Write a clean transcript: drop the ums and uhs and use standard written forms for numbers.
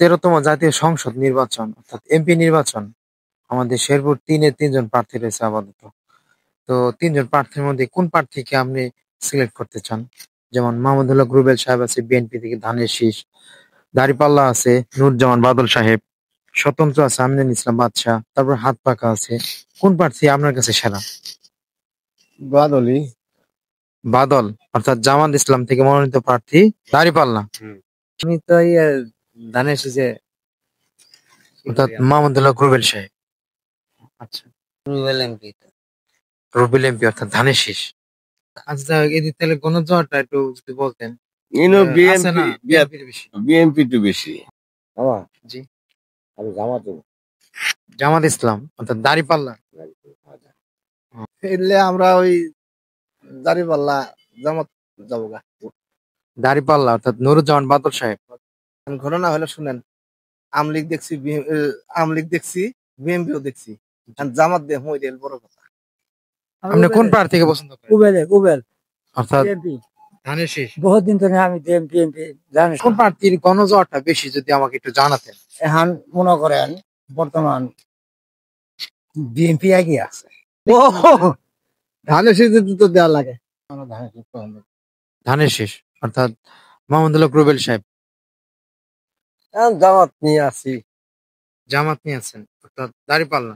13তম জাতীয় সংসদ নির্বাচন অর্থাৎ এমপি নির্বাচন আমাদের শেরপুর 3-এ 3 জন প্রার্থী রয়েছে আপাতত। তো 3 জন প্রার্থীর মধ্যে কোন প্রার্থীকে আপনি সিলেক্ট করতে চান? যেমন মাহমুদুল্লাহ রুবেল সাহেব আছে বিএনপি থেকে ধানের শীষ, দাঁড়িপাল্লা আছে নুরজামান বাদল সাহেব, স্বতন্ত্র আছে আমিনুল ইসলাম বাদশা, তারপর হাত পাকা আছে। কোন প্রার্থী আপনার কাছে সেরা? বাদলি। বাদল অর্থাৎ জামাত ইসলাম থেকে মনোনীত প্রার্থী দাঁড়িপাল্লা। আমি তো ধানের শীষে অর্থাৎ মাহমুদুল্লাহ রুবেল সাহেব। আচ্ছা, রুবেল এমপি। রুবেল এমপি অর্থাৎ ধানের শীষ। আচ্ছা, এদিক তাহলে গণজোয়ারটা একটু যদি বলতেন। আছে না বিএনপির বেশি? বিএনপি তো বেশি। জি, আমি জামাতে। জামাত ইসলাম অর্থাৎ দাঁড়িপাল্লা। এলে আমরা ওই দাঁড়িপাল্লা জামাত যাবো গা। দাঁড়িপাল্লা অর্থাৎ নুরুজ্জামান বাদল সাহেব। ঘটনা হলে শুনেন, আমলিগ দেখছি, বিএনপিও দেখছি, জামাত দেখ বড় কথা। আপনি কোন প্রার্থীকে পছন্দ করেন? উবেল অর্থাৎ ধানের শীষ। বহুত দিন ধরে আমি বিএনপি জানি। কোন প্রার্থীর গণজোয়ারটা বেশি যদি আমাকে একটু জানাতেন। এখন মনে করেন বর্তমান বিএনপি এগিয়ে আছে। ধানের শীষ তো দেওয়া লাগে। ধানের শীষ অর্থাৎ মাহমুদুল্লাহ রুবেল সাহেব। জামাত নিয়ে আসি। জামাত নিয়ে আছেন অর্থাৎ দাঁড়িপাল্লা।